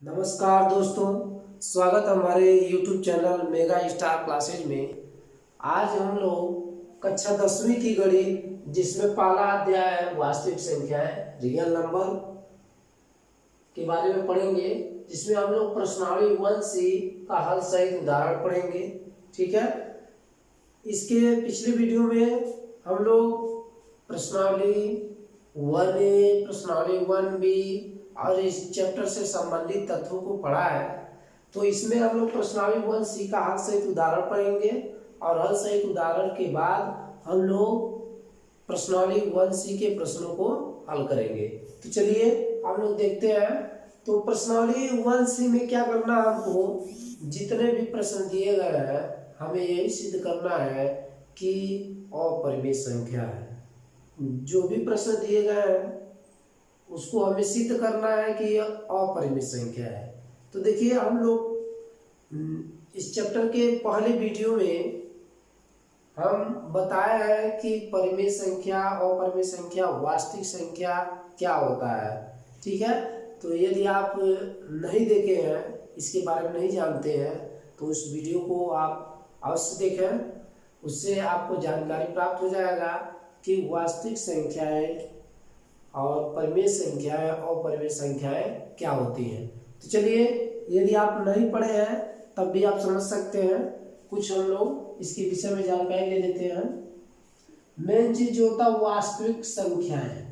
नमस्कार दोस्तों, स्वागत है हमारे YouTube channel mega star classes में। आज हम लोग कक्षा 10वीं की गणित जिसमें पहला अध्याय है वास्तविक संख्याएं रियल नंबर के बारे में पढ़ेंगे, जिसमें हम लोग प्रश्नावली 1C का हल सहित उदाहरण पढ़ेंगे। ठीक है, इसके पिछले वीडियो में हम लोग प्रश्नावली 1A, प्रश्नावली 1B और इस चैप्टर से संबंधित तथ्यों को पढ़ा है। तो इसमें हम लोग प्रश्नावली 1C का हल सहित उदाहरण पढ़ेंगे और हल सहित उदाहरण के बाद हम लोग प्रश्नावली 1C के प्रश्नों को हल करेंगे। तो चलिए हम लोग देखते हैं। तो प्रश्नावली 1C में क्या करना है, हमको जितने भी प्रश्न दिए गए हैं हमें यही सिद्ध करना है कि अपरिमेय संख्या है। जो भी प्रश्न दिए गए हैं उसको हमें सिद्ध करना है कि यह अपरिमेय संख्या है। तो देखिए, हम लोग इस चैप्टर के पहले वीडियो में हम बताए हैं कि परिमेय संख्या, अपरिमेय संख्या, वास्तविक संख्या क्या होता है। ठीक है, तो यदि आप नहीं देखे हैं, इसके बारे में नहीं जानते हैं, तो उस वीडियो को आप अवश्य देखें। उससे आपको जानकारी प्राप्त हो जाएगा कि वास्तविक संख्याएं और परिमेय संख्याएं और अपरिमेय संख्याएं क्या होती हैं। तो चलिए, यदि आप नहीं पढ़े हैं तब भी आप समझ सकते हैं। कुछ हम लोग इसके विषय में जानकारी ले लेते हैं। मेन चीज जो होता है वास्तविक संख्याएं।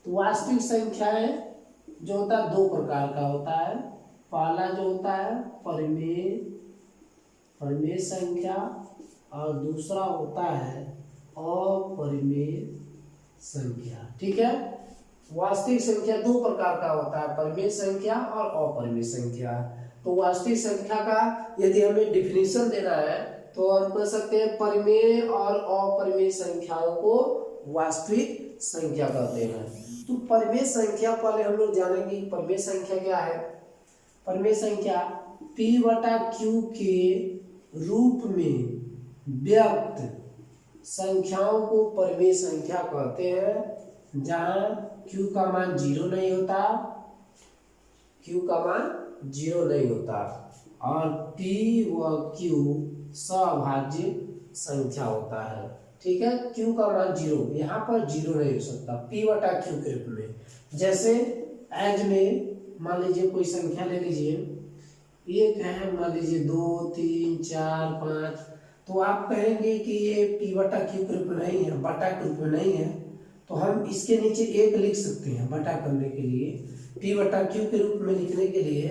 तो वास्तविक संख्याएं जो होता है दो प्रकार का होता है। पहला जो होता है परिमेय संख्या और दूसरा होता है अपरिमेय संख्या। ठीक है, वास्तविक संख्या दो प्रकार का होता है, परिमेय संख्या और अपरिमेय संख्या। तो वास्तविक संख्या का यदि हमें डिफिनीशन देना है तो हम कह सकते हैं परिमेय और अपरिमेय संख्याओं को वास्तविक संख्या कहते हैं। तो परिमेय संख्या पहले हम लोग जानेंगे। परिमेय संख्या क्या है? परिमेय संख्या P/Q के रूप में व्यक्त संख्याओं को परिमेय संख्या कहते हैं, जहां Q का मान 0 नहीं होता, Q का मान 0 नहीं होता और P व Q सभाज्य संख्या होता है। ठीक है, Q का मान 0, यहाँ पर 0 नहीं हो सकता P/Q के रूप में। जैसे एज में मान लीजिए कोई संख्या ले लीजिए, एक है, मान लीजिए 2, 3, 4, 5, तो आप कहेंगे कि ये P/Q के रूप में नहीं है, बटा के रूप में नहीं है, तो हम इसके नीचे एक लिख सकते हैं बटा करने के लिए। P/Q के रूप में लिखने के लिए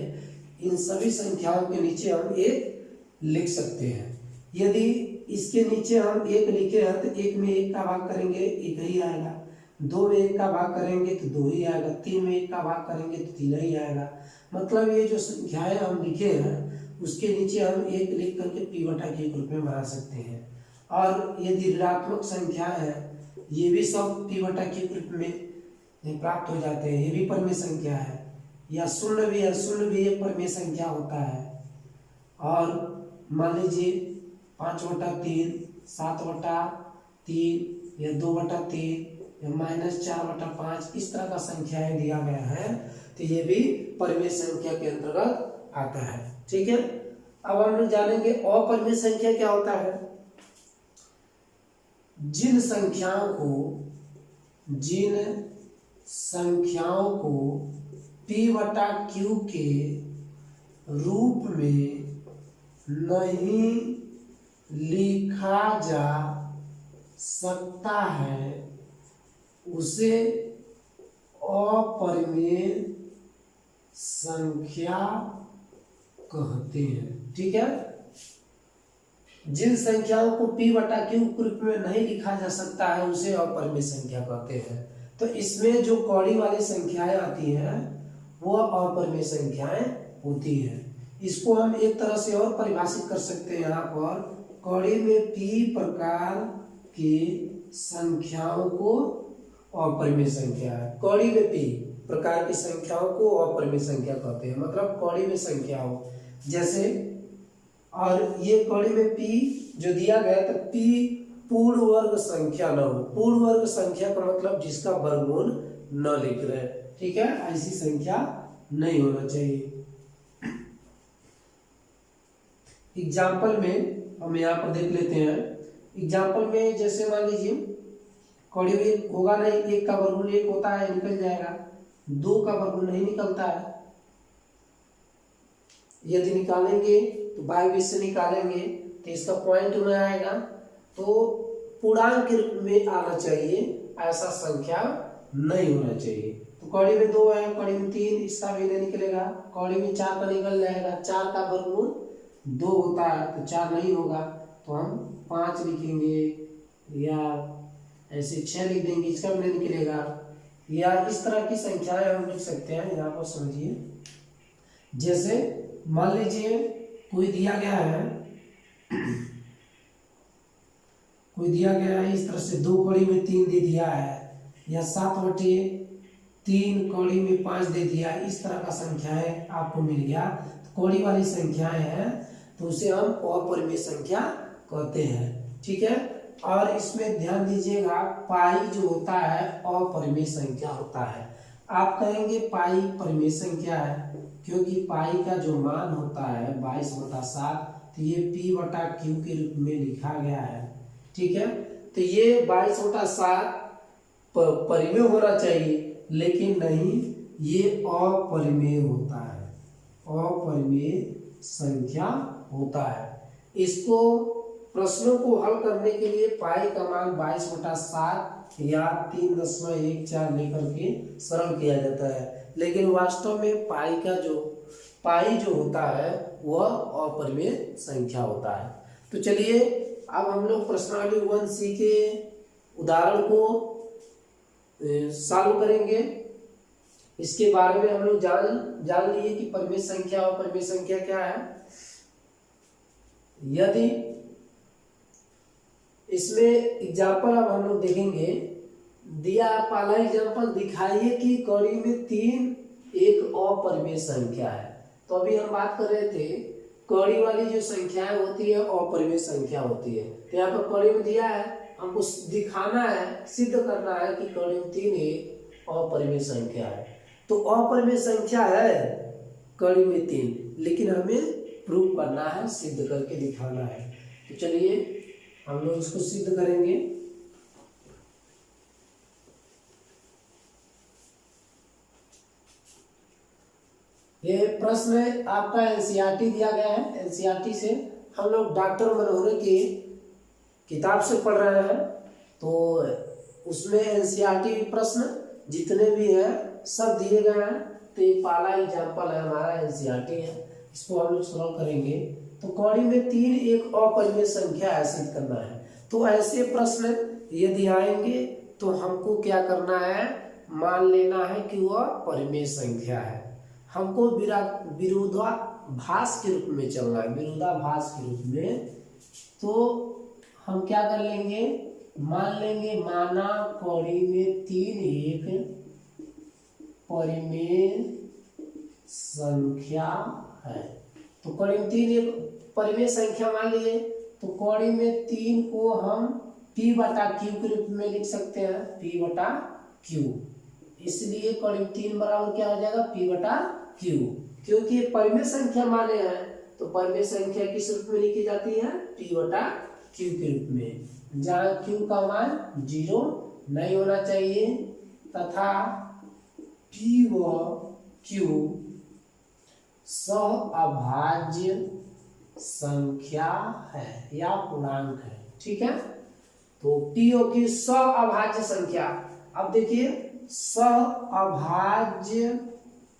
इन सभी संख्याओं के नीचे हम एक लिख सकते हैं। यदि इसके नीचे हम एक लिखे हैं तो एक में एक का भाग करेंगे एक ही आएगा, दो में एक का भाग करेंगे तो दो ही आएगा, तीन में एक का भाग करेंगे तो तीन ही आएगा। मतलब ये जो संख्याएं हम लिखे हैं उसके नीचे हम एक लिख करके P/Q के रूप में बना सकते हैं। और यदि ऋणात्मक संख्या है, ये भी सब P/Q के रूप में प्राप्त हो जाते हैं, ये भी परिमेय संख्या है। या शून्य भी है, शून्य भी एक परिमेय संख्या होता है। और मान लीजिए 5/3, 7/3 या 2/3 या -4/5, इस तरह का संख्याएं दिया गया है, तो ये भी परिमेय संख्या के अंतर्गत आता है। ठीक है, अब हम लोग जानेंगे अपरिमेय संख्या क्या होता है। जिन संख्याओं को P/Q के रूप में नहीं लिखा जा सकता है उसे अपरिमेय संख्या कहते हैं। ठीक है, जिन संख्याओं को P/Q के रूप में नहीं लिखा जा सकता है उसे अपरिमेय संख्या कहते हैं। तो इसमें जो कौड़ी वाली संख्याएं आती हैं वो अपरिमेय संख्याएं होती हैं। इसको हम एक तरह से और परिभाषित कर सकते हैं। यहाँ पर कौड़ी में P प्रकार की संख्याओं को अपरिमेय संख्या है। कौड़ी में P प्रकार की संख्याओं को अपरिमेय संख्या कहते हैं, मतलब कौड़ी में संख्या हो जैसे। और ये कौड़ी में P जो दिया गया तो P पूर्ण वर्ग संख्या न हो। पूर्ण वर्ग संख्या का मतलब जिसका वर्गमूल न लिख रहे, ठीक है, ऐसी संख्या नहीं होना चाहिए। एग्जाम्पल में हम यहाँ पर देख लेते हैं। एग्जाम्पल में जैसे मान लीजिए कड़ी में होगा नहीं, एक का वर्गमूल एक होता है, निकल जाएगा। दो का वर्गमूल नहीं निकलता है। यदि निकालेंगे तो 22 से निकालेंगे तो इसका पॉइंट में आएगा, तो पूर्णांक के रूप में आना चाहिए, ऐसा संख्या नहीं होना चाहिए। तो कड़ी में 2 है, कड़ी में 3, इसका भी नहीं निकलेगा। कड़ी में 4 का निकल जाएगा, 4 का वर्गमूल 2 होता है तो 4 नहीं होगा, तो हम 5 लिखेंगे या ऐसे 6 लिख देंगे, इसका भी नहीं निकलेगा। या इस तरह की संख्याएं हम लिख सकते हैं। यहाँ पर समझिए, जैसे मान लीजिए कोई दिया गया है, कोई दिया गया है इस तरह से 2 कड़ी में 3 दे दिया है, या 7/3 कड़ी में 5 दे दिया, इस तरह का संख्याएं आपको मिल गया। तो कड़ी वाली संख्याएं हैं तो उसे हम अपरिमेय संख्या कहते हैं, ठीक है। और इसमें ध्यान दीजिएगा, पाई जो होता है अपरिमेय संख्या होता है। आप कहेंगे पाई परिमेय संख्या है, क्योंकि पाई का जो मान होता है 22/7, तो ये p/q के रूप में लिखा गया है, ठीक है। तो ये 22/7 परिमेय होना चाहिए, लेकिन नहीं, ये अपरिमेय होता है, अपरिमेय संख्या होता है। इसको प्रश्नों को हल करने के लिए पाई का मान 22/7 या 3.14 लेकर के सरल किया जाता है, लेकिन वास्तव में पाई जो होता है वह अपरिमेय संख्या होता है। तो चलिए अब हम लोग प्रश्नावली 1C के उदाहरण को सॉल्व करेंगे। इसके बारे में हम लोग जान लिए कि परिमेय संख्या और अपरिमेय संख्या क्या है। यदि इसमें एग्जाम्पल अब हम लोग देखेंगे, दिया पहला एग्जाम्पल, दिखाइए कि कड़ी में 3 एक अपरिमेय संख्या है। तो अभी हम बात कर रहे थे कड़ी वाली जो संख्याएं होती है अपरिमेय संख्या होती है। तो यहाँ पर कड़ी में दिया है, हमको दिखाना है, सिद्ध करना है कि कड़ी में 3 एक अपरिमेय संख्या है। तो अपरिमेय संख्या है कड़ी में 3, लेकिन हमें प्रूव करना है, सिद्ध करके दिखाना है। तो चलिए हम लोग इसको सिद्ध करेंगे। ये प्रश्न आपका एनसीईआरटी दिया गया है। एनसीईआरटी से हम लोग डॉक्टर मनोहर की किताब से पढ़ रहे हैं, तो उसमें एनसीईआरटी प्रश्न जितने भी हैं सब दिए गए हैं। तो ये पहला एग्जाम्पल है हमारा, एनसीईआरटी है, इसको हम लोग सॉल्व करेंगे। तो कड़ी में 3 एक अपरिमेय संख्या है, सिद्ध करना है। तो ऐसे प्रश्न यदि आएंगे तो हमको क्या करना है, मान लेना है कि वह परिमेय संख्या है। हमको विरोधाभास के रूप में चलना है, विरोधाभास के रूप में। तो हम क्या कर लेंगे, मान लेंगे माना कड़ी में 3 एक परिमेय संख्या है। तो कड़ी में 3 एक परिमेय संख्या मान लिए, तो कड़ी में 3 को हम p/q के रूप में लिख सकते हैं, p/q। इसलिए कड़ी में 3 बराबर क्या हो जाएगा, p/q। क्योंकि ये परिमेय संख्या माने हैं, तो परिमेय संख्या किस रूप में लिखी जाती है, p/q के रूप में, जहाँ q का मान 0 नहीं होना चाहिए तथा p व q सहअभाज्य संख्या है या पूर्णांक है, ठीक है। तो p और q सहअभाज्य संख्या। अब देखिए सहअभाज्य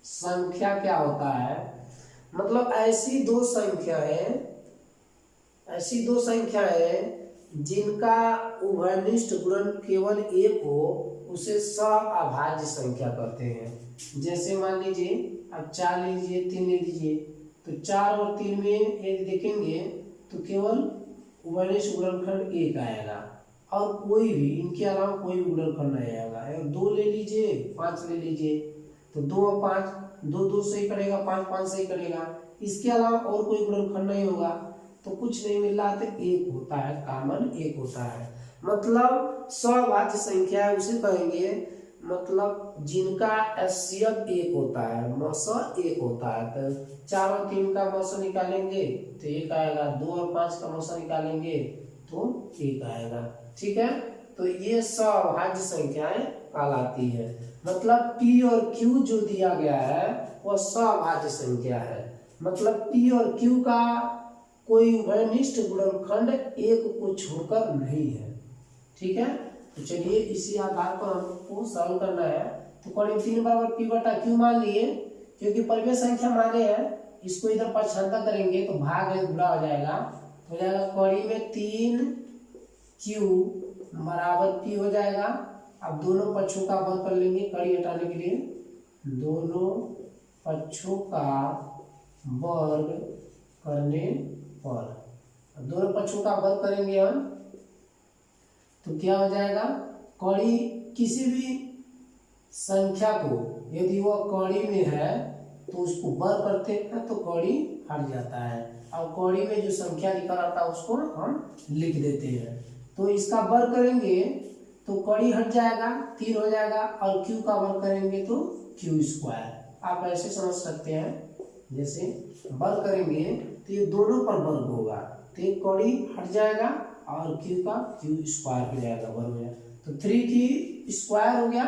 संख्या क्या होता है, मतलब ऐसी दो संख्याएं जिनका उभयनिष्ठ गुणन केवल एक हो, उसे सहअभाज्य संख्या कहते हैं। जैसे मान लीजिए अब 4 लीजिए, 3 ले लीजिए, तो 4 और 3 में यदि देखेंगे तो केवल उभयनिष्ठ गुणनखंड 1 आएगा, और कोई भी इनके अलावा कोई भी गुणनखंड नहीं आएगा। 2 ले लीजिए, 5 ले लीजिए, तो 2 और 5, 2 2 से ही कटेगा, 5 5 से ही कटेगा। इसके अलावा और कोई गुणनखंड नहीं होगा, तो कुछ नहीं मिल रहा, तो 1 होता है, कॉमन 1 होता है। मतलब सहअभाज्य संख्या उसे कहेंगे मतलब जिनका एचसीएफ एक होता है, मस एक होता है, तो 4 और 3 का मस निकालेंगे तो 1 आएगा, 2 और 5 का मस निकालेंगे तो 1 आएगा। ठीक है, तो ये सभाज्य संख्याएं कहलाती है। मतलब P और Q जो दिया गया है वह सभाज्य संख्या है। मतलब P और Q का कोई उभयनिष्ठ गुणनखंड एक को छोड़कर नहीं है। ठीक है, तो चलिए इसी आधार पर हमको सॉल्व करना है। तो कड़ी 3 बराबर P बटा Q मान लिए, क्योंकि परिमेय संख्या माने हैं, इसको इधर पक्षांतर करेंगे तो भाग है गुणा हो जाएगा, हो जाएगा कड़ी में 3Q बराबर P हो जाएगा। अब दोनों पक्षों का वर्ग कर लेंगे कड़ी हटाने के लिए, दोनों पक्षों का वर्ग करने पर, दोनों पक्षों का वर्ग करेंगे हम तो क्या हो जाएगा, कड़ी किसी भी संख्या को यदि वह कड़ी में है तो उसको वर्ग करते हैं तो कड़ी हट जाता है, और कड़ी में जो संख्या निकल आता है उसको हम लिख देते हैं। तो इसका वर्ग करेंगे तो कड़ी हट जाएगा, 3 हो जाएगा, और Q का वर्ग करेंगे तो Q स्क्वायर। आप ऐसे समझ सकते हैं, जैसे वर्ग करेंगे तो ये दोनों पर वर्ग होगा, तो एक कड़ी हट जाएगा और Q का Q स्क्वायर हो जाएगा, वर्ग हो जाएगा, तो 3Q स्क्वायर हो गया,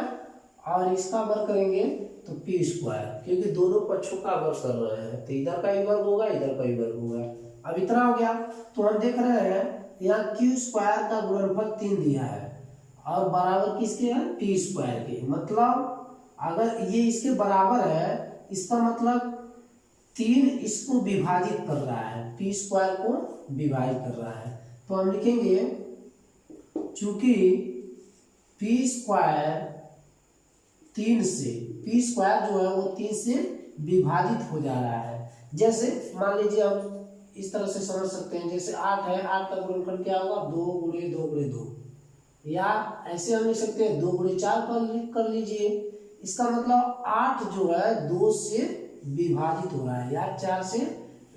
और इसका वर्ग करेंगे तो P स्क्वायर, क्योंकि दोनों पक्षों का वर्ग कर रहे हैं तो इधर का भी वर्ग होगा, इधर का भी वर्ग होगा। अब इतना हो गया, तो हम देख रहे हैं यहाँ Q स्क्वायर का गुणनफल 3 दिया है और बराबर किसके है, P स्क्वायर के। मतलब अगर ये इसके बराबर है, इसका मतलब 3 इसको विभाजित कर रहा है, P स्क्वायर को विभाजित कर रहा है। तो हम लिखेंगे चूंकि P स्क्वायर 3 से, P स्क्वायर जो है वो 3 से विभाजित हो जा रहा है। जैसे मान लीजिए हम इस तरह से समझ सकते हैं, जैसे 8 है, 8 का गुणनफल क्या होगा, 2 गुणे 2 गुणे 2, या ऐसे हम लिख सकते हैं 2 गुणे 4 कर लीजिए। इसका मतलब 8 जो है 2 से विभाजित हो रहा है या 4 से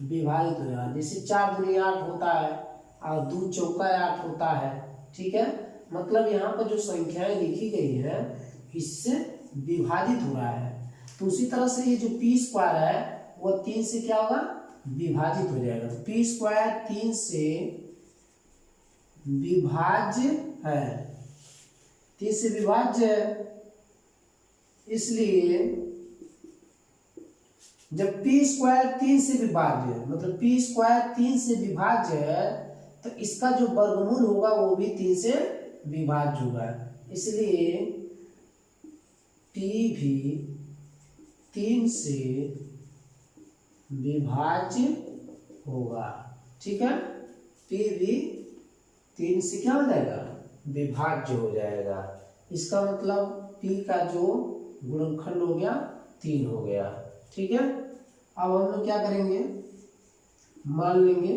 विभाजित हो रहा है। जैसे 4 गुणे 8 होता है और 2 चौका 8 होता है। ठीक है, मतलब यहाँ पर जो संख्याएं लिखी गई है इससे विभाजित हो रहा है। तो उसी तरह से ये जो P स्क्वायर है वो 3 से क्या होगा, विभाजित हो जाएगा। तो P स्क्वायर 3 से विभाज्य है, 3 से विभाज्य है, इसलिए जब P स्क्वायर 3 से विभाज्य है, मतलब P स्क्वायर 3 से विभाज्य है, तो इसका जो वर्गमूल होगा वो भी 3 से विभाज्य होगा, इसलिए P भी 3 से विभाज्य होगा। ठीक है, P भी 3 से क्या हो जाएगा, विभाज्य हो जाएगा। इसका मतलब P का जो गुणनखंड हो गया 3 हो गया। ठीक है, अब हम लोग क्या करेंगे, मान लेंगे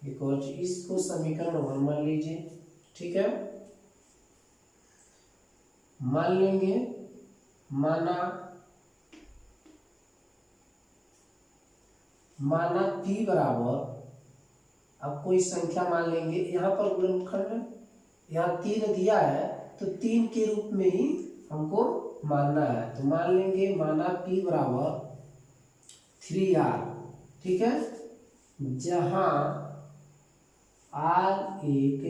एक और चीज, इसको समीकरण 1 मान लीजिए। ठीक है, मान लेंगे, माना P बराबर, अब कोई संख्या मान लेंगे, यहाँ पर गुणनखंड यहाँ 3 दिया है तो 3 के रूप में ही हमको मानना है। तो मान लेंगे माना P बराबर 3R। ठीक है, जहां R एक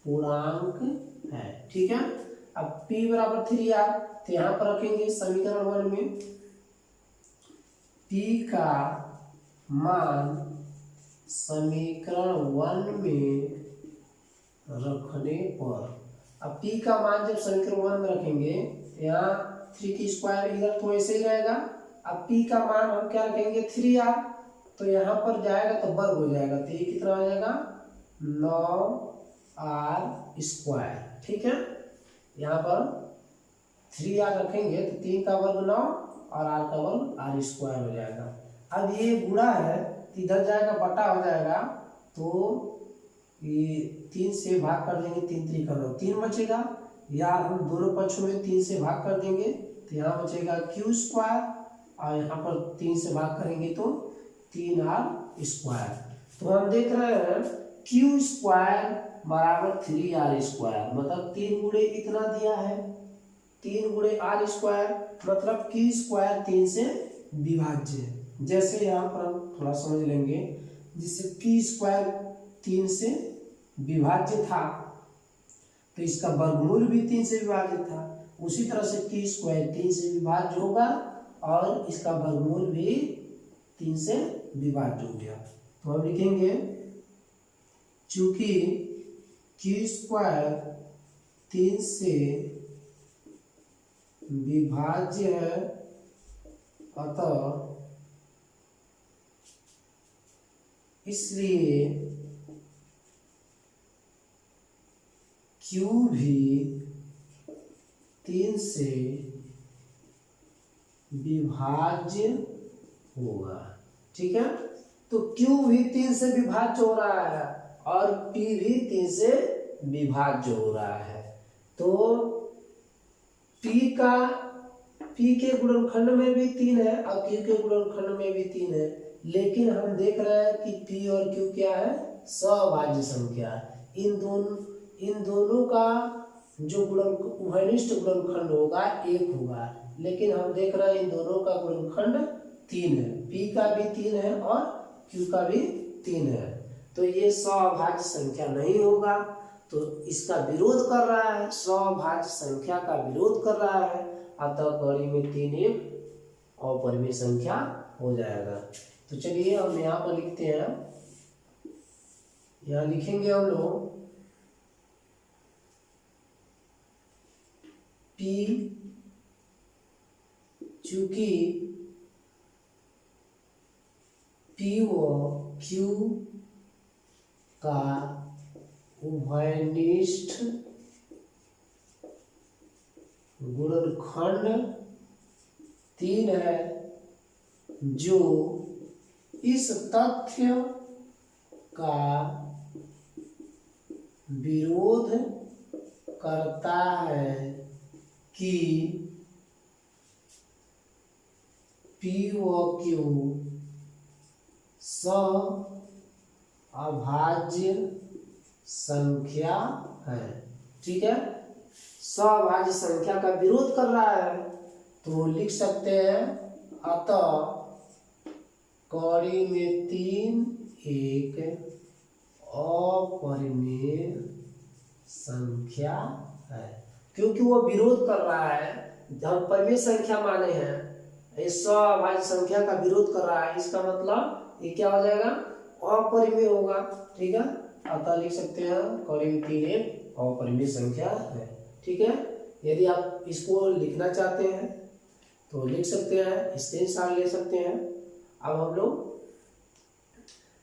पूर्णांक है। ठीक है, अब P बराबर 3R, तो यहाँ पर रखेंगे समीकरण 1 में P का मान समीकरण 1 में रखने पर, अब P का मान जब समीकरण 1 में रखेंगे, यहाँ 3 की स्क्वायर इधर तो ऐसे ही रहेगा। अब P का मान हम क्या रखेंगे 3R, तो यहाँ पर जाएगा तो वर्ग हो जाएगा, तो ये कितना हो जाएगा 9R स्क्वायर। ठीक है, यहाँ पर 3R रखेंगे तो 3 का वर्ग 9 और R का वर्ग R स्क्वायर हो जाएगा। अब ये गुणा है तो इधर जाएगा बटा हो जाएगा, तो ये 3 से भाग कर देंगे, 3 3 का 9, 3 बचेगा, या हम दोनों पक्षों में 3 से भाग कर देंगे तो यहाँ बचेगा Q स्क्वायर, और यहाँ पर 3 से भाग करेंगे तो 3R स्क्वायर। तो हम देख रहे हैं Q स्क्वायर बराबर 3R स्क्वायर, मतलब 3 गुणे इतना दिया है 3 × r² मतलब कि स्क्वायर 3 से विभाज्य है। जैसे यहाँ पर हम थोड़ा समझ लेंगे, जिससे की स्क्वायर 3 से विभाज्य था तो इसका वर्गमूल भी 3 से विभाजित था, उसी तरह से की स्क्वायर 3 से विभाज्य होगा और इसका वर्गमूल भी 3 से विभाज्य हो गया। तो हम लिखेंगे चूंकि की स्क्वायर 3 से विभाज्य है अतः इसलिए Q भी 3 से विभाज्य होगा। ठीक है, तो Q भी 3 से विभाज्य हो रहा है और P भी 3 से विभाज्य हो रहा है। तो P के गुणनखंड में भी 3 है और Q के गुणनखंड में भी 3 है, लेकिन हम देख रहे हैं कि P और Q क्या है, सभाज्य संख्या। इन दोनों का जो उभयनिष्ठ गुणनखंड होगा 1 होगा, लेकिन हम देख रहे हैं इन दोनों का गुणनखंड 3 है, P का भी 3 है और Q का भी 3 है, तो ये सभाज्य संख्या नहीं होगा। तो इसका विरोध कर रहा है, सभाज्य संख्या का विरोध कर रहा है, अतः कड़ी में 3 एक अपरिमेय संख्या हो जाएगा। तो चलिए हम यहाँ पर लिखते हैं, यहाँ लिखेंगे हम लोग P चूंकि P व Q का उभयनिष्ठ गुणनखंड 3 है, जो इस तथ्य का विरोध करता है कि P व Q सभाज्य संख्या है। ठीक है, सभाज्य संख्या का विरोध कर रहा है, तो लिख सकते हैं अतः कड़ी में 3 एक अपरिमेय संख्या है। क्योंकि वो विरोध कर रहा है, हम परिमेय संख्या माने हैं, इस सभाज्य संख्या का विरोध कर रहा है, इसका मतलब ये क्या हो जाएगा, अपरिमेय होगा। ठीक है, अतः लिख सकते हैं कड़ी में 3 एक अपरिमेय संख्या है। ठीक है, यदि आप इसको लिखना चाहते हैं तो लिख सकते हैं, स्क्रीनशॉट ले सकते हैं। अब हम लोग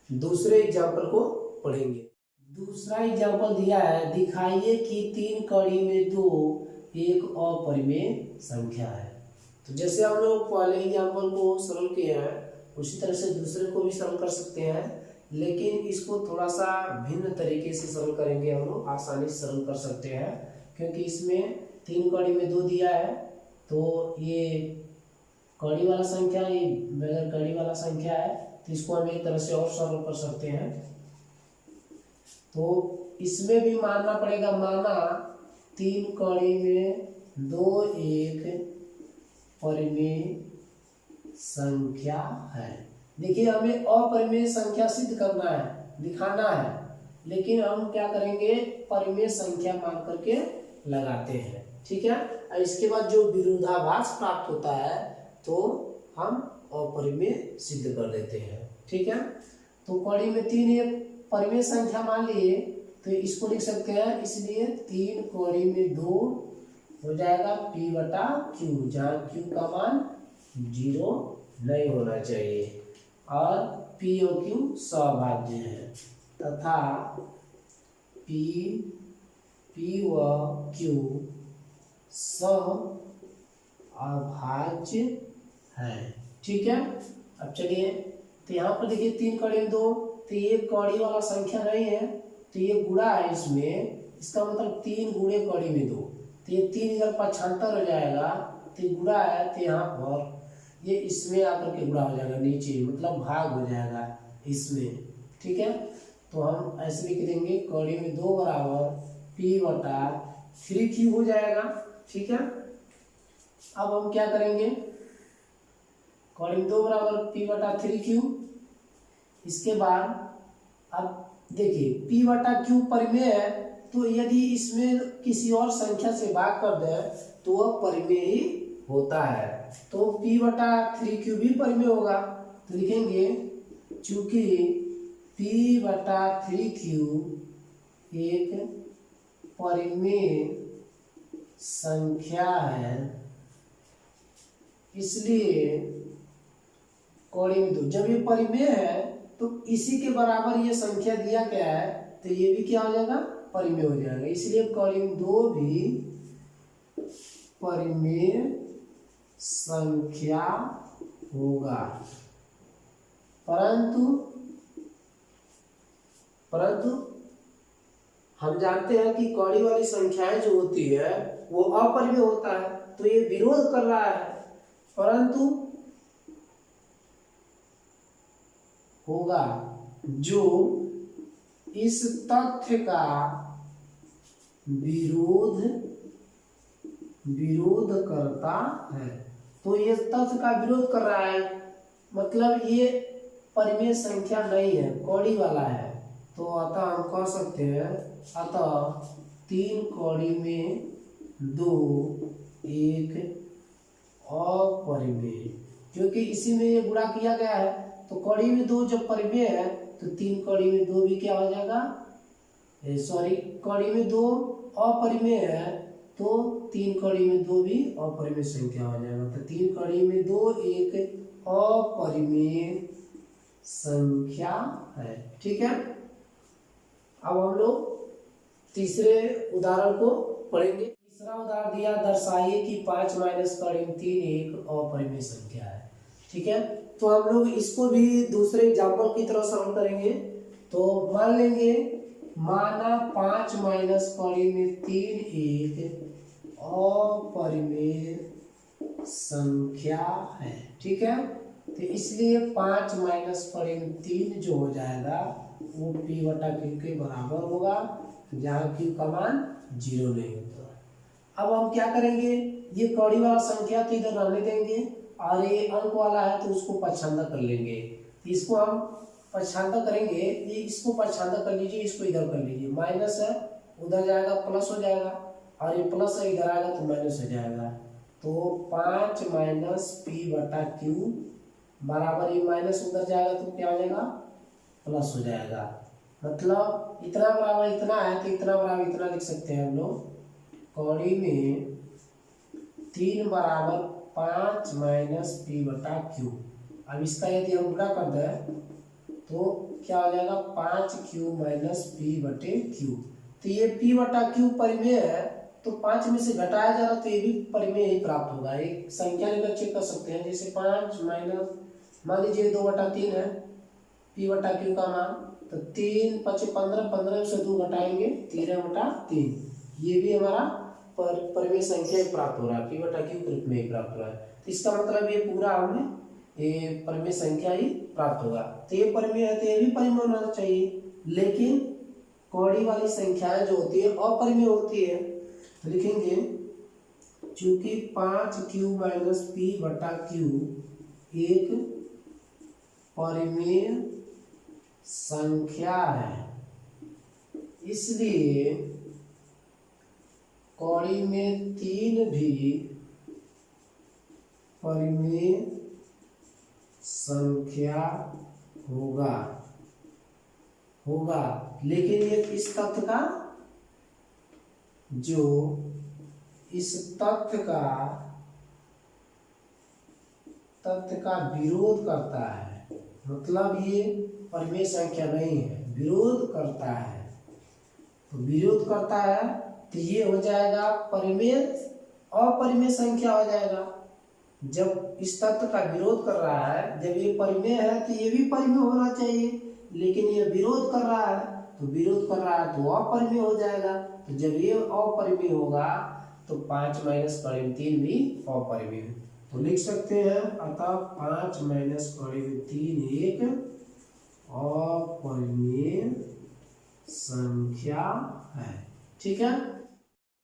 दूसरे एग्जाम्पल को पढ़ेंगे। दूसरा एग्जाम्पल दिया है, दिखाइए कि 3 कड़ी में 2 एक अपरिमेय संख्या है। तो जैसे हम लोग पहले एग्जाम्पल को सरल किए हैं, उसी तरह से दूसरे को भी सरल कर सकते हैं, लेकिन इसको थोड़ा सा भिन्न तरीके से सरल करेंगे। हम लोग आसानी से सरल कर सकते हैं, क्योंकि इसमें 3 कड़ी में 2 दिया है, तो ये कड़ी वाला संख्या, ये बगैर कड़ी वाला संख्या है, तो इसको हम एक तरह से और सरल कर सकते हैं। तो इसमें भी मानना पड़ेगा, माना 3 कड़ी में 2 एक परिमेय संख्या है। देखिए, हमें अपरिमेय संख्या सिद्ध करना है, दिखाना है, लेकिन हम क्या करेंगे, परिमेय संख्या मान करके लगाते हैं। ठीक है, और इसके बाद जो विरोधाभास प्राप्त होता है तो हम अपरिमेय सिद्ध कर देते हैं। ठीक है, तो कड़ी में 3 एक परिमेय संख्या मान लिए, तो इसको लिख सकते हैं, इसलिए 3 कड़ी में 2 हो जाएगा P/Q, जहाँ Q का मान 0 नहीं होना चाहिए और P और Q सभाज्य है, तथा P व Q सभाज्य है। ठीक है, अब चलिए, तो यहाँ पर देखिए 3 कड़ी में 2, तो ये कड़ी वाला संख्या नहीं है, तो ये गुणा है इसमें, इसका मतलब 3 गुणे कड़ी में 2, तो ये 3 इधर पक्षांतर हो जाएगा, तो गुणा है, तो यहाँ पर ये इसमें आकर के गुणा हो जाएगा, नीचे मतलब भाग हो जाएगा इसमें। ठीक है, तो हम ऐसे लिख देंगे, कड़ी में 2 बराबर P/3Q हो जाएगा। ठीक है, अब हम क्या करेंगे, कॉलम 2 बराबर p बटा 3q। इसके बाद अब देखिए p बटा q परिमेय है, तो यदि इसमें किसी और संख्या से भाग कर दे तो वह परिमेय ही होता है। तो p बटा 3q भी परिमेय होगा, तो लिखेंगे चूंकि p बटा 3q एक परिमेय संख्या है, इसलिए कॉलम 2 जब ये परिमेय है तो इसी के बराबर ये संख्या दिया गया है, तो ये भी क्या हो जाएगा, परिमेय हो जाएगा। इसलिए कॉलम 2 भी परिमेय संख्या होगा। परंतु हम जानते हैं कि कौड़ी वाली संख्याएं जो होती है वो अपरिमेय होता है, तो ये विरोध कर रहा है, परंतु होगा जो इस तथ्य का विरोध करता है। तो ये तथ्य का विरोध कर रहा है, मतलब ये परिमेय संख्या नहीं है, कौड़ी वाला है। तो अतः हम कह सकते हैं, अतः 3 कौड़ी में 2 एक अपरिमेय, क्योंकि इसी में ये गुणा किया गया है। तो कौड़ी में 2 जब परिमेय है तो 3 कौड़ी में 2 भी क्या हो जाएगा, सॉरी कौड़ी में 2 अपरिमेय है तो 3 कौड़ी में 2 भी अपरिमेय संख्या हो जाएगा। तो 3 कौड़ी में 2 एक अपरिमेय संख्या है। ठीक है, अब हम लोग तीसरे उदाहरण को पढ़ेंगे। तीसरा उदाहरण दिया, दर्शाइए कि 5 माइनस कॉलम 3 एक अपरिमेय संख्या है। ठीक है, तो हम लोग इसको भी दूसरे एग्जाम्पल की तरह सॉल्व करेंगे। तो मान लेंगे, माना 5 माइनस कॉलम 3 एक अपरिमेय संख्या है। ठीक है, तो इसलिए 5 माइनस कॉलम 3 जो हो जाएगा वो p बटा q के बराबर होगा, जहाँ q का मान 0 नहीं होता। अब हम क्या करेंगे, ये कौड़ी वाला संख्या तो इधर रहने देंगे और ये अंक वाला है तो उसको पक्षांतर कर लेंगे। इसको हम पक्षांतर करेंगे, ये इसको पक्षांतर कर लीजिए, इसको इधर कर लीजिए। माइनस है उधर जाएगा प्लस हो जाएगा, और ये प्लस है इधर आएगा तो माइनस हो जाएगा। तो 5 माइनस p बटा q बराबर, ये माइनस उधर जाएगा तो क्या हो जाएगा, प्लस हो जाएगा। मतलब इतना बराबर इतना है तो इतना बराबर इतना लिख सकते हैं हम लोग। कौड़ी में 3 बराबर 5 माइनस p बटा q। अब इसका यदि हम गुणा कर दें तो क्या हो जाएगा, 5q माइनस p बटे q। तो ये p बटा q परिमेय है, तो 5 में से घटाया जा रहा तो ये भी परिमेय ही प्राप्त होगा। एक संख्या लेकर चेक कर सकते हैं, जैसे 5 माइनस, मान लीजिए 2 बटा 3 है p बटा q का मान, तो 3 5 15, 15 से 2 घटाएंगे 13 बटा 3, ये भी हमारा परिमेय संख्या प्राप्त हो रहा है, p बटा q के रूप में प्राप्त हो रहा है। तो इसका मतलब ये पूरा हमें ये परिमेय संख्या ही प्राप्त होगा। तो ये परिमेय है तो ये भी परिमेय होना चाहिए, लेकिन कौड़ी वाली संख्याएं जो होती है अपरिमेय होती है। तो लिखेंगे चूंकि 5q माइनस p बटा q एक परिमेय संख्या है, इसलिए कौड़ी में 3 भी परिमेय संख्या होगा। लेकिन ये इस तथ्य का, जो इस तथ्य का विरोध करता है, मतलब ये परिमेय संख्या नहीं है, विरोध करता है। तो विरोध करता है तो ये हो जाएगा परिमेय, अपरिमेय संख्या हो जाएगा। जब इस तत्व का विरोध कर रहा है, जब ये परिमेय है तो ये भी परिमेय होना चाहिए, लेकिन ये विरोध कर रहा है तो अपरिमेय हो जाएगा। तो जब ये अपरिमेय होगा तो 5 माइनस कॉलम 3 भी अपरिमेय। तो लिख सकते हैं, अतः 5 माइनस कॉलम 3 एक अपरिमेय संख्या है। ठीक है।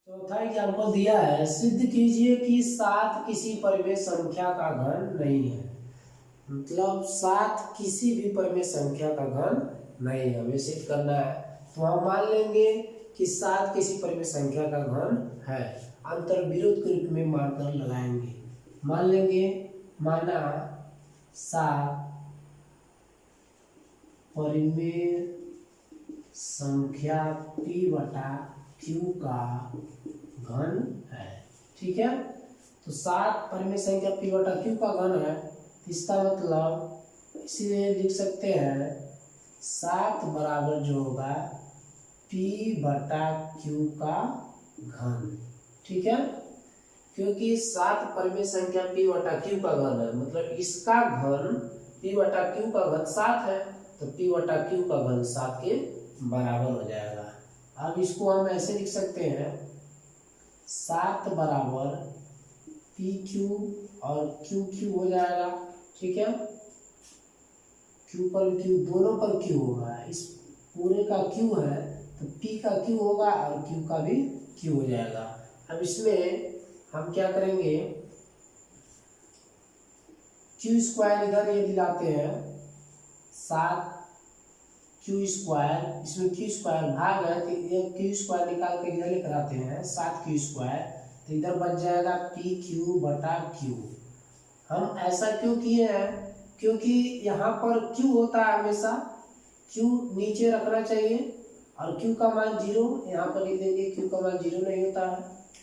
चौथा एग्जाम्पल दिया है, सिद्ध कीजिए कि 7 किसी परिमेय संख्या का घन नहीं है। मतलब 7 किसी भी परिमेय संख्या का घन नहीं है, हमें सिद्ध करना है। तो हम मान लेंगे कि 7 किसी परिमेय संख्या का घन है, अंतर विरोध के रूप में मानकर लगाएंगे। मान लेंगे, माना 7 परिमेय संख्या p बटा q का घन है। ठीक है, तो 7 परिमेय संख्या p बटा q का घन है, इसका मतलब इसीलिए लिख सकते हैं 7 बराबर जो होगा p बटा q का घन। ठीक है, क्योंकि 7 परिमेय संख्या p बटा q का घन है, मतलब इसका घन p बटा q का घन 7 है, तो p बटा q का घन 7 के बराबर हो जाएगा। अब इसको हम ऐसे लिख सकते हैं, 7 बराबर पी क्यू और क्यू क्यू हो जाएगा। ठीक है, क्यू पर क्यू, दोनों पर क्यू होगा, इस पूरे का क्यू है तो पी का क्यू होगा और क्यू का भी क्यू हो जाएगा। अब इसमें हम क्या करेंगे, क्यू स्क्वायर इधर ये दिलाते हैं, 7 क्यू स्क्वायर, इसमें क्यू स्क्वायर भाग है तो ये क्यू स्क्वायर निकाल के इधर लेकर आते हैं, 7 क्यू स्क्वायर, तो इधर बच जाएगा पी क्यू बटा क्यू। हम ऐसा क्यों किए हैं, क्योंकि यहाँ पर क्यू होता है हमेशा, क्यू नीचे रखना चाहिए और क्यू का मान 0 यहाँ पर लिख देंगे, क्यू का मान 0 नहीं होता है।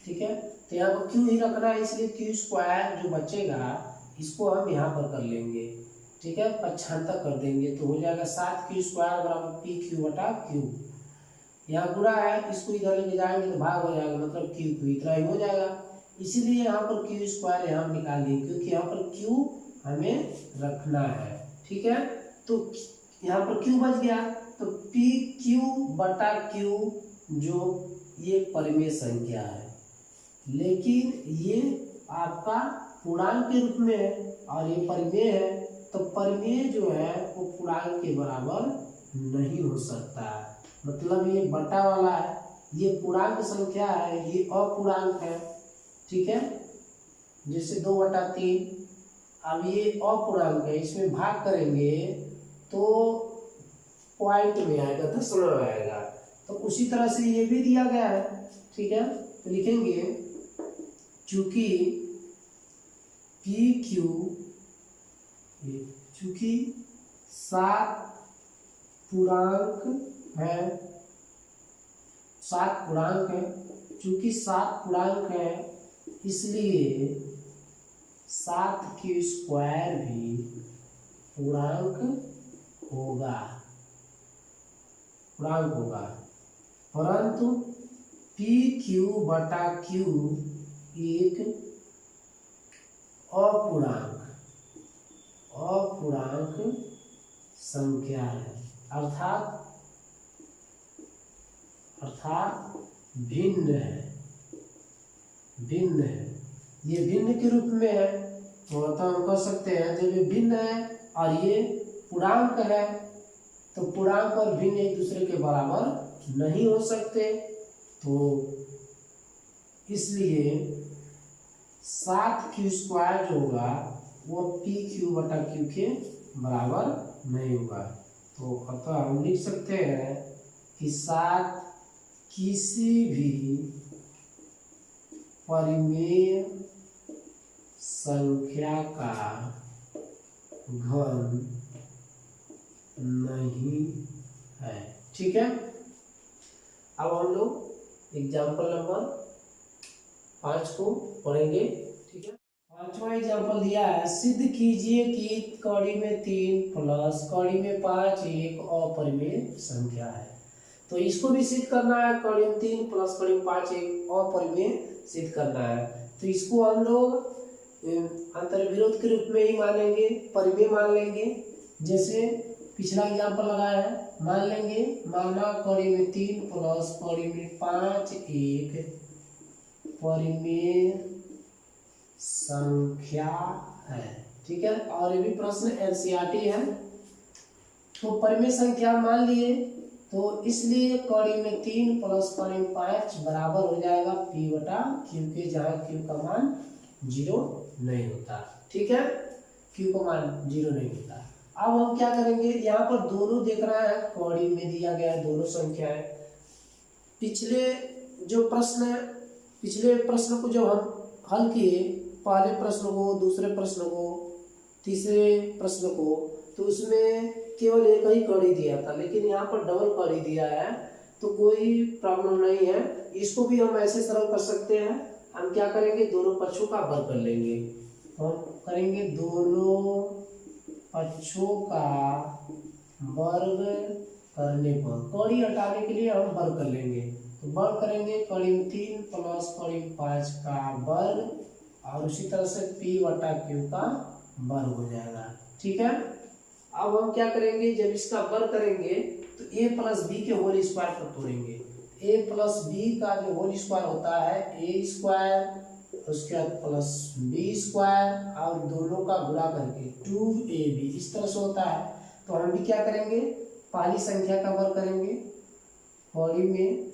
ठीक है, तो यहाँ पर क्यू ही रखना है, इसलिए क्यू स्क्वायर जो बचेगा इसको हम यहाँ पर कर लेंगे। ठीक है, 75 कर देंगे तो हो जाएगा 7 क्यू स्क्वायर बराबर पी क्यू बटा क्यू। यहाँ गुणा है, इसको इधर लेके जाएंगे तो भाग हो जाएगा, मतलब क्यू क्यू इतना ही हो जाएगा। इसीलिए यहाँ पर क्यू स्क्वायर यहाँ निकाल देंगे, क्योंकि यहाँ पर क्यू हमें रखना है। ठीक है, तो यहाँ पर क्यू बच गया, तो पी क्यू बटा क्यू जो ये परिमेय संख्या है, लेकिन ये आपका पूर्णांक के रूप में है और ये परिमेय है, तो परिमेय जो है वो पूर्णांक के बराबर नहीं हो सकता। मतलब ये बटा वाला है, ये पूर्णांक संख्या है, ये अपूर्णांक है। ठीक है, जैसे 2/3, अब ये अपूर्णांक है, इसमें भाग करेंगे तो पॉइंट में आएगा, दशमलव आएगा। तो उसी तरह से ये भी दिया गया है। ठीक है, तो लिखेंगे चूंकि पी क्यू, चूंकि 7 पूर्णांक है, 7 पूर्णांक है, चूंकि 7 पूर्णांक है इसलिए 7 क्यू स्क्वायर भी पूर्णांक होगा, पूर्णांक होगा, परंतु पी क्यू बटा क्यू एक अपूर्णांक संख्या है, अर्थात भिन्न है, भिन्न है। ये भिन्न के रूप में है, तो हम कह सकते हैं जब ये भिन्न है और ये पूर्णांक है तो पूर्णांक और भिन्न एक दूसरे के बराबर नहीं हो सकते, तो इसलिए 7 क्यू स्क्वायर जो होगा वो पी क्यू बटा क्यू के बराबर नहीं होगा। तो अतः हम लिख सकते हैं कि 7 किसी भी परिमेय संख्या का घन नहीं है। ठीक है, अब हम लोग एग्जाम्पल नंबर 5 को पढ़ेंगे। ठीक है, 5वां एग्जाम्पल दिया है, सिद्ध कीजिए कि कड़ी में 3 प्लस कड़ी में 5 एक अपरिमेय संख्या है। तो इसको भी सिद्ध करना है, कड़ी में 3 प्लस कड़ी में 5 एक अपरिमेय सिद्ध करना है। तो इसको हम लोग अंतर विरोध के रूप में ही मानेंगे, परिमेय मान लेंगे। जैसे पिछला एग्जाम्पल लगाया है, मान लेंगे, माना कड़ी में 3 प्लस कड़ी में 5 एक परिमेय संख्या है। ठीक है, और ये भी प्रश्न एनसीईआरटी है। तो परिमेय संख्या मान लिए, तो इसलिए कड़ी में 3 प्लस कड़ी में 5 बराबर हो जाएगा P बटा Q के, जहाँ Q का मान 0 नहीं होता। ठीक है, Q का मान 0 नहीं होता। अब हम क्या करेंगे, यहाँ पर दोनों देख रहा है, कड़ी में दिया गया है दोनों संख्याएं। पिछले प्रश्न को जब हम हल किए, पहले प्रश्न को, दूसरे प्रश्न को, तीसरे प्रश्न को, तो उसमें केवल एक ही कड़ी दिया था, लेकिन यहाँ पर डबल कड़ी दिया है, तो कोई प्रॉब्लम नहीं है। इसको भी हम ऐसे सरल कर सकते हैं। हम क्या करेंगे, दोनों पक्षों का वर्ग कर लेंगे। तो हम करेंगे दोनों पक्षों का वर्ग करने पर, कड़ी हटाने के लिए हम वर्ग कर लेंगे। तो वर्ग करेंगे कड़ी में 3 प्लस कड़ी में 5 का वर्ग, और उसी तरह से P बटा Q का वर्ग हो जाएगा। ठीक है, अब हम क्या करेंगे, जब इसका वर्ग करेंगे तो a प्लस बी के होल स्क्वायर पर तोड़ेंगे। a प्लस बी का जो होल स्क्वायर होता है a स्क्वायर, उसके बाद प्लस बी स्क्वायर, और दोनों का गुणा करके 2ab, इस तरह से होता है। तो हम भी क्या करेंगे, पहली संख्या का वर्ग करेंगे, कड़ी में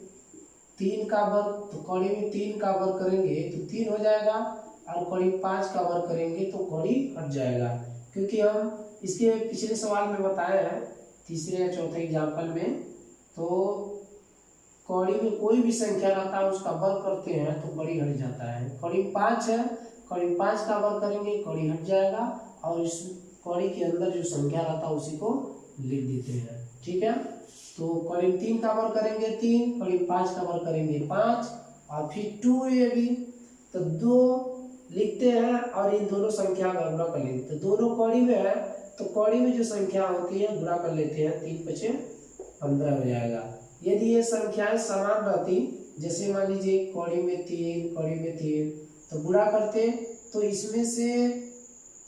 3 का वर्ग, तो कड़ी में 3 का वर्ग करेंगे तो 3 हो जाएगा, और कड़ी में 5 का वर्ग करेंगे तो कड़ी हट जाएगा। क्योंकि हम इसके पिछले सवाल में बताए हैं, तीसरे या चौथे एग्जाम्पल में, तो कड़ी में कोई भी संख्या रहता है उसका वर्ग करते हैं तो कड़ी हट जाता है। कड़ी में 5 है, कड़ी में 5 का वर्ग करेंगे कड़ी हट जाएगा, और इस कड़ी के अंदर जो संख्या रहता है उसी को लिख देते हैं। ठीक है, तो कड़ी में 3 का वर्ग करेंगे 3, कड़ी में 5 का वर्ग करेंगे 5, और फिर 2ab, तो 2 लिखते हैं और इन दोनों संख्या का गुणा कर लेंगे। तो दोनों कड़ी में है, तो कड़ी में जो संख्या होती है गुणा कर लेते हैं, 3 पचे 15 हो जाएगा। यदि ये संख्याएं समान रहती, जैसे मान लीजिए कड़ी में 3, कड़ी में 3, तो गुणा करते तो इसमें से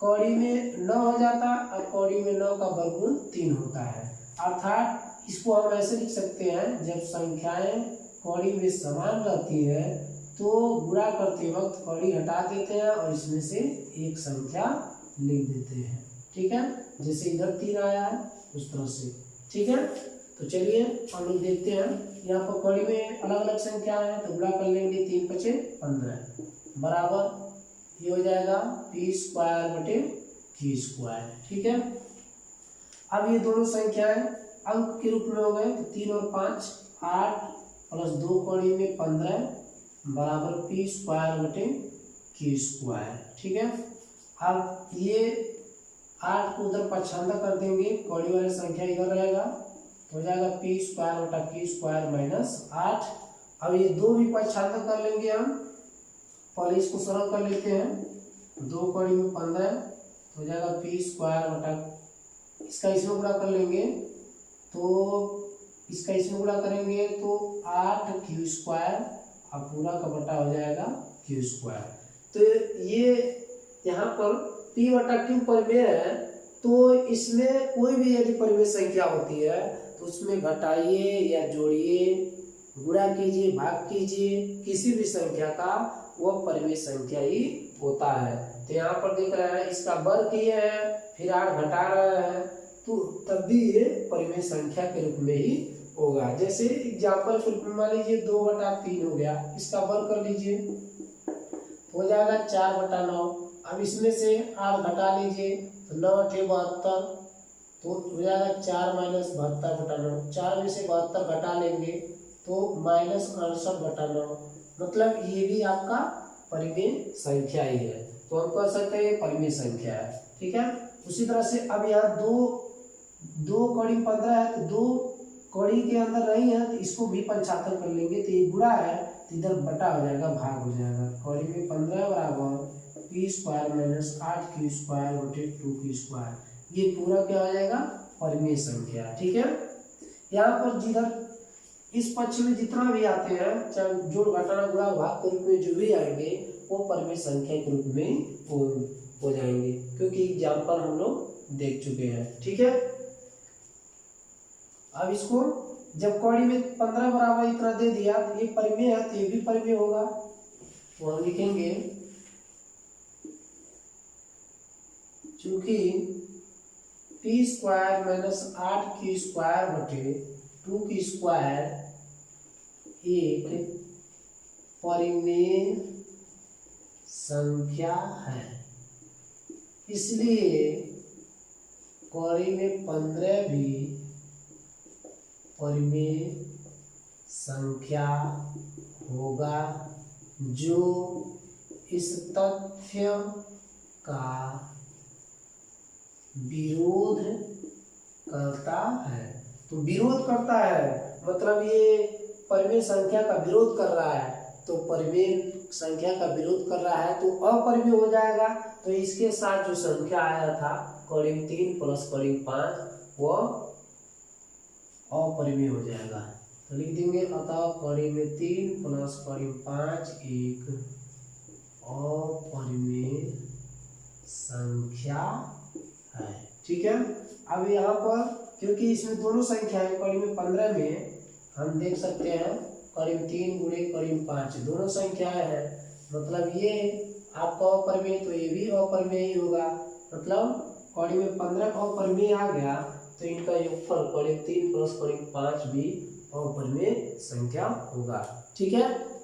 कड़ी में 9 हो जाता, और कड़ी में 9 का वर्गमूल 3 होता है। अर्थात इसको हम ऐसे लिख सकते हैं, जब संख्याएं कड़ी में समान रहती है तो गुणा करते वक्त कड़ी हटा देते हैं और इसमें से एक संख्या लिख देते हैं। ठीक है, जैसे इधर 3 आया है उस तरह से। ठीक है, तो चलिए हम लोग देखते हैं, यहाँ पर कड़ी में अलग अलग संख्या है तो गुणा कर लेंगे, 3 पचे 15 बराबर ये हो जाएगा P स्क्वायर बटे Q स्क्वायर। ठीक है, अब ये दोनों संख्याएं अंक के रूप में हो गए, तो 3 और 5 8 प्लस 2 कड़ी में 15 बराबर P स्क्वायर बटे Q स्क्वायर। ठीक है, अब ये 8 को उधर पक्षांतर कर देंगे, कड़ी वाली संख्या इधर रहेगा, तो हो जाएगा P स्क्वायर बटा Q स्क्वायर माइनस 8। अब ये 2 भी पक्षांतर कर लेंगे हम, पहले इसको सरल कर लेते हैं, 2 कड़ी में 15 तो हो जाएगा P स्क्वायर बटा, इसका इसमें गुणा कर लेंगे तो इसका इसमें गुणा करेंगे तो 8Q स्क्वायर, अब पूरा का बटा हो जाएगा Q स्क्वायर। तो ये यहाँ पर P बटा Q परिमेय है, तो इसमें कोई भी यदि परिमेय संख्या होती है तो उसमें घटाइए या जोड़िए, गुणा कीजिए, भाग कीजिए, किसी भी संख्या का वह परिमेय संख्या ही होता है। तो यहाँ पर दिख रहा है इसका वर्ग किए हैं, फिर 8 घटा रहा है, तो तब भी ये परिमेय संख्या के रूप में ही होगा। जैसे एग्जाम्पल के रूप में मान लीजिए 2 बटा 3 हो गया, इसका वर्ग कर लीजिए हो जाएगा 4 बटा 9। अब इसमें से 8 घटा लीजिए तो 9 8 72, तो हो जाएगा 4 माइनस 72 बटा 9। 4 में से 72 घटा लेंगे तो माइनस 68 बटा 9, मतलब ये भी आपका परिमेय संख्या ही है, तो हम कह सकते हैं परिमेय संख्या है। ठीक है, उसी तरह से अब यहाँ 2 कड़ी 15 है, तो 2 कड़ी के अंदर नहीं है तो इसको भी पंचातर कर लेंगे, तो ये गुणा है तो इधर बटा हो जाएगा, भाग हो जाएगा। कड़ी में 15 बराबर P square minus 8Q square बटे 2Q स्क्वायर, ये पूरा क्या हो जाएगा, परिमेय संख्या। ठीक है, यहाँ पर जिधर इस पक्ष में जितना भी आते हैं, चाहे जोड़ घटाना गुणा भाग के रूप में जो भी आएंगे वो परिमेय संख्या के रूप में हो जाएंगे, क्योंकि एग्जाम्पल हम लोग देख चुके हैं। ठीक है, अब इसको जब कड़ी में 15 बराबर इतना दे दिया तो ये परिमेय है, तो ये भी परिमेय होगा, तो हम लिखेंगे चूंकि P square minus 8Q square बटे 2 की स्क्वायर एक परिमेय संख्या है, इसलिए कड़ी में 15 भी परिमेय संख्या होगा जो इस तथ्य का विरोध करता है। तो विरोध करता है मतलब ये परिमेय संख्या का विरोध कर रहा है, तो परिमेय संख्या का विरोध कर रहा है तो अपरिमेय हो जाएगा। तो इसके साथ जो संख्या आया था कड़ी 3 प्लस कड़ी 5 वो अपरिमेय हो जाएगा। तो लिख देंगे अतः कड़ी में 3 प्लस कड़ी 5 एक अपरिमेय संख्या है। ठीक है, अब यहाँ पर क्योंकि इसमें दोनों संख्या है, कड़ी में 15 में हम देख सकते हैं कड़ी में 3 गुणे कड़ी में 5 दोनों संख्याएं हैं, मतलब ये आपका अपरिमेय तो ये भी अपरिमेय ही होगा। मतलब कड़ी में 15 अपरिमेय आ गया तो इनका योगफल कड़ी 3 प्लस कड़ी 5 भी अपरिमेय संख्या होगा। ठीक है,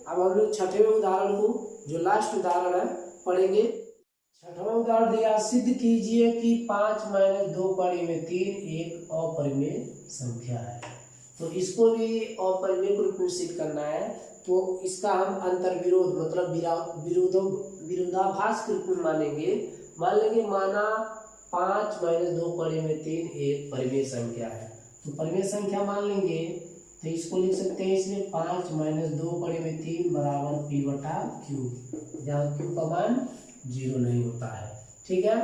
अब हम लोग छठवें उदाहरण को जो लास्ट उदाहरण है पढ़ेंगे। छठवां उदाहरण दिया, सिद्ध कीजिए कि 5 - 2 कड़ी में 3 एक अपरिमेय संख्या है। तो इसको भी अपरिमेय के रूप में सिद्ध करना है, तो इसका हम अंतर विरोध मतलब विरोधाभास के रूप में मानेंगे। मान लेंगे माना 5 - 2 कड़ी में 3 एक परिमेय संख्या है, तो परिमेय संख्या मान लेंगे तो इसको लिख सकते हैं इसमें 5 - 2 कड़ी में 3 बराबर p/q, जहाँ q का मान 0 नहीं होता है। ठीक है,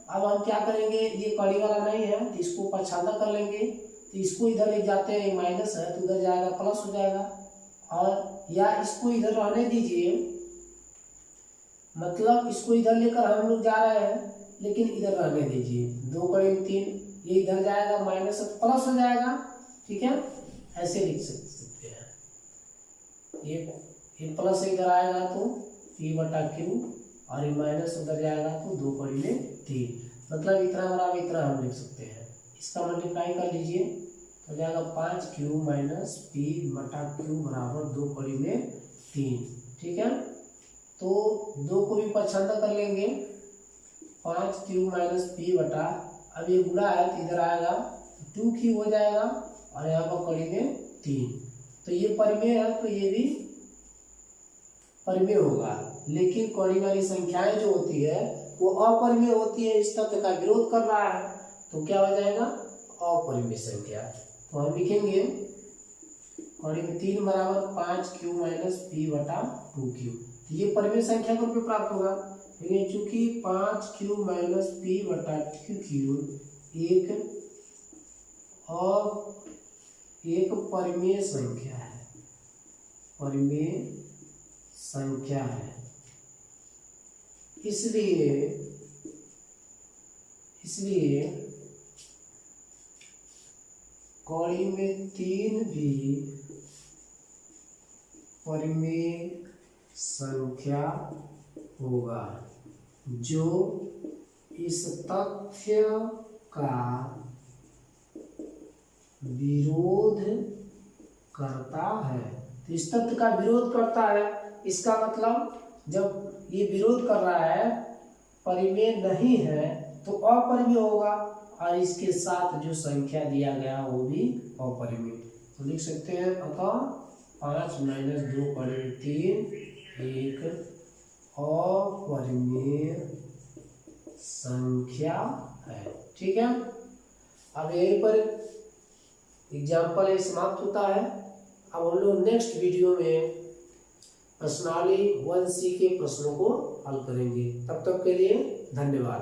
अब हम क्या करेंगे, ये कड़ी वाला नहीं है तो इसको पछादा कर लेंगे, तो इसको इधर ले जाते हैं, माइनस है तो उधर जाएगा प्लस हो जाएगा, और या इसको इधर रहने दीजिए, मतलब इसको इधर लेकर हम लोग जा रहे हैं लेकिन इधर रहने दीजिए। 2 कड़ी में 3 ये इधर जाएगा माइनस प्लस हो जाएगा। ठीक है, ऐसे लिख सकते हैं, ये प्लस इधर आएगा तो p/q और ये माइनस उधर जाएगा तो 2 कड़ी में 3, मतलब इतना बराबर इतना हम लिख सकते हैं। इसका मल्टीप्लाई कर लीजिए तो जाएगा 5q - p/q बराबर 2 कड़ी में 3। ठीक है, तो 2 को भी पछादा कर लेंगे, 5q - p/, अब ये गुणा है तो इधर आएगा 2q हो जाएगा और यहाँ पर कड़ी में 3। तो ये परिमेय है तो ये भी परिमेय होगा, लेकिन कड़ी वाली संख्याएं जो होती है वो अपरिमेय होती है, इस तथ्य का विरोध कर रहा है, तो क्या हो जाएगा अपरिमेय संख्या। तो हम लिखेंगे कड़ी में 3 बराबर 5q - p/2q, ये परिमेय संख्या के रूप में प्राप्त होगा। लेकिन चूंकि 5q - p/2q एक परिमेय संख्या है, परिमेय संख्या है, इसलिए कड़ी में 3 भी परिमेय संख्या होगा जो इस तथ्य का विरोध करता है। तो इस तथ्य का विरोध करता है, इसका मतलब जब ये विरोध कर रहा है, परिमेय नहीं है तो अपरिमेय होगा, और इसके साथ जो संख्या दिया गया वो भी अपरिमेय। तो लिख सकते हैं अतः 5 - 2 कड़ी में 3 एक अपरिमेय संख्या है। ठीक है, अब यहीं पर एग्जाम्पल समाप्त होता है। अब हम लोग नेक्स्ट वीडियो में प्रश्नावली 1C के प्रश्नों को हल करेंगे। तब तक के लिए धन्यवाद।